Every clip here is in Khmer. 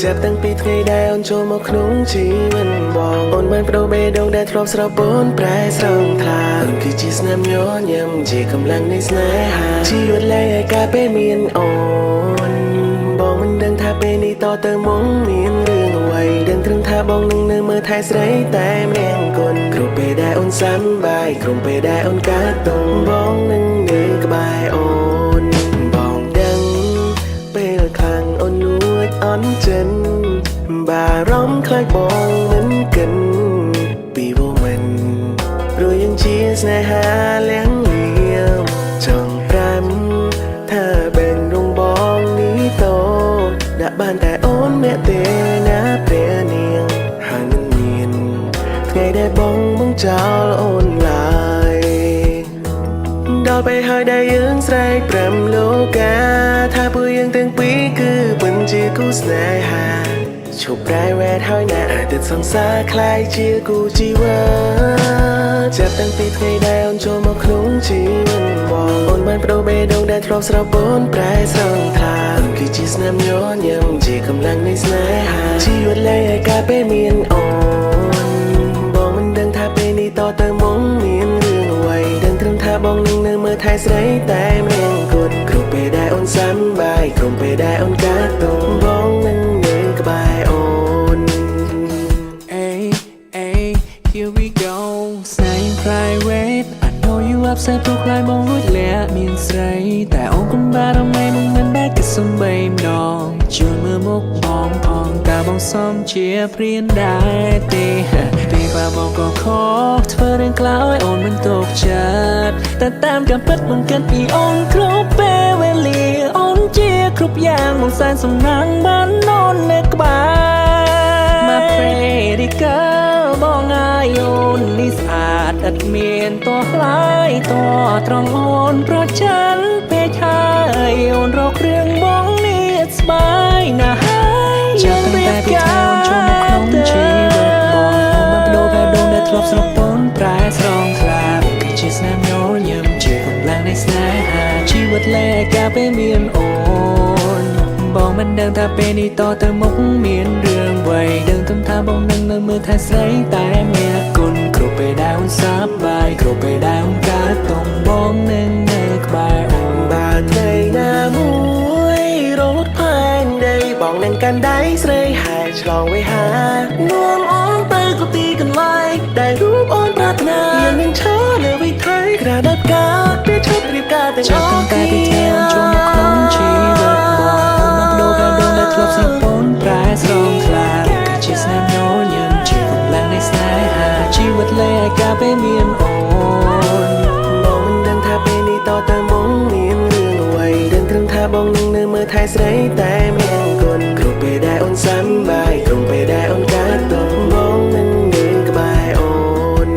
จับตั้งปีថ្ងៃដែលអូនចូលមកក្នុងជីវិតបងអូនបានបដូរបេះដូងដែលធ្លាប់ស្រពូនប្រែស្រង់ថ្លាអូនគឺជាស្នាមញញឹមជាកម្លាំងនៃស្នេហាជីវិតលែងឲ្យការពេលមានអូនបងមិនដឹងថាពេលនេះតទៅមុខមានរឿងអ្វីដឹងត្រឹមថាបងនឹងនៅមើលថែស្រីតែម្នាក់គុណគ្រប់ពេលដែលអូនសប្បាយគ្រប់ពេលដែលអូនកើតទុំបងនឹងនៅក្បែរអូនបងដឹងពេលខ្លាំងអូនលួចអន់ចិនបារម្ភខ្លាចបងមិនកិនពីវមិនព្រោះយើងជាស្នេហាលៀងលៀមចង់ប្រាំថាបេនរងបងនេះតដាក់បានតែអូនមេទេណាព្រះនាងហើយមិនមានថ្ងៃដែលបងចោលអូនឡើយដល់ពេលហើយដែលយើងស្រែកប្រាំលោកាថាពួកយើងទាំងពីរគឺពិតជាគូស្នេហាឈប់ប្រែវែតហើយណាអាទិត្យសង្សារคล้ายជាគូជីវិតចាប់តាំងពីថ្ងៃដែលអូនចូលមកក្នុងជីវិតបងអូនបានបដូរបេះដូងដែលធ្លាប់ស្រពូនប្រែស្រង់ថ្លាគឺជាស្នាមញញឹមជាកម្លាំងនៃស្នេហាជីវិតលែងឲ្យការពេលមានអូនបងមិនដឹងថាពេលនេះតទៅមុខមានរឿងអ្វីដឹងត្រឹមថាបងនឹងនៅមើលថែស្រីតែម្នាក់គត់គ្រប់ពេលដែលអូនសប្បាយគ្រប់ពេលដែលអូនកើតទុំបងនឹងនៅក្បែរអូន Hey, hey, here we go. Saying private. I know you upset ព្រោះខ្លាចបងរួចលាក់មានស្រីតែអូនកុំបារម្ភមិនមែនបែកក៏សំបីម្ដងជួយមើលមុខបងផងតើបងសមជាព្រានដែរទេពេលខ្លះបងក៏ខុសធ្វើរឿងខ្លះឲ្យអូនមិនទុកចិត្តតែតាមការពិតបងគិតពីអូនគ្រប់ពេលវេលាអូនជាគ្រប់យ៉ាងបងសែនសំណាងបានអូននៅក្បែរ My pretty girl បងអាយអូននេះស្អាតឥតមានតោះខ្លាយតោះត្រង់អូនប្រច័នពេកហើយអូនរករឿងបងនេះស្បាយណាស់ហើយចាំតែពីថ្ងៃអូនចូលមកក្នុងជីវិតបងអូនបានបដូរបេះដូងដែលធ្លាប់ស្រពូនប្រែស្រង់ខ្លាចគឺជាស្នាមញញឹមជាកម្លាំងនៃស្នេហាជីវិតលែងការពេលមានអូនបងមិនដឹងថាពេលនេះតទៅមុខមានរឿងអ្វីដឹងត្រឹមថាបងនឹងនៅមើលថែស្រីតែម្នាក់គុណគ្រប់ពេលដែលអូនសប្បាយគ្រប់ពេលដែលអូនកើតទុំបងនឹងនៅក្បែរអូនបើថ្ងៃណាមួយរត់ផែនដីបងនឹងកាន់ដៃស្រីហែឆ្លងវាហានាំអូនទៅគ្រប់ទីកន្លែងដែលរូបអូនប្រាថ្នាយើងនឹងឈរលើវិថីក្រាដបកាពេលឈប់រៀបការទាំងអស់គ្នា ចូលមកក្នុងជីវិតបងអូនបានបដូរបេះដូងដែលធ្លាប់ស្រពូនប្រែស្រង់ខ្លាចគឺជាស្នាមញញឹមជាកម្លាំងនៃស្នេហាជីវិតលែងឲ្យការពេលមានអូនបងមិនដឹងថាពេលនេះតទៅមុខមានរឿងអ្វីដឹងត្រឹមថាបងនឹងនៅមើលថែស្រីតែម្នាក់គុណគ្រប់ពេលដែលអូនសប្បាយគ្រប់ពេលដែលអូនកើតទុំបងនឹងនៅក្បែរអូន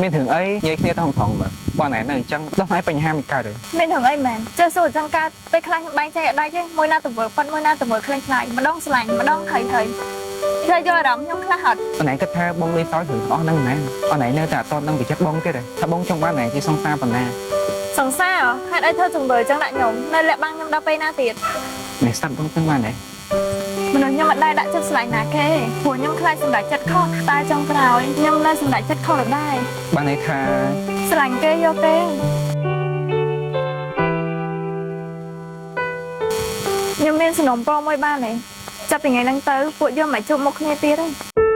មានរឿងអីនិយាយគ្នាទៅផងមើលបងណែនៅអញ្ចឹងដោះស្រាយបញ្ហាមិនកើតទេមានរឿងអីមែនចេះសួរអញ្ចឹងកើតពេលខ្លះបែងចែកអត់ដាច់ទេមួយណាទៅមើលប៉ិនមួយណាទៅមើលខ្លាំងខ្លាចម្ដងស្លាញ់ម្ដងហីហីធ្វើយកអារម្មណ៍ខ្ញុំខ្លះអត់បងណែគិតថាបងលេងសើចរឿងអស់ហ្នឹងមែនបងណែនៅតែអត់តនឹងវិចិត្របងទៀតទេថាបងចង់បានណែជាសង្សារប៉ុណ្ណាសង្សារហេតុអីធ្វើជំរឿអញ្ចឹងដាក់ខ្ញុំនៅលាក់បាំងខ្ញុំដល់ពេលណាទៀតនេះស្ដាប់បងទាំងបានទេមនុស្សខ្ញុំអត់ដែរដាក់ចិត្តស្លាញ់ណាគេព្រោះខ្ញុំខ្លាចសម្ដេចចិត្តខុសតែចុងក្រោយខ្ញុំនៅសម្ដេចចិត្តខុសដដែលបានន័យថាស្លាញ់គេយកទេខ្ញុំមានសំណុំពរមួយបានទេចាប់ពីថ្ងៃហ្នឹងទៅពួកយើងមិនជួបមុខគ្នាទៀតទេ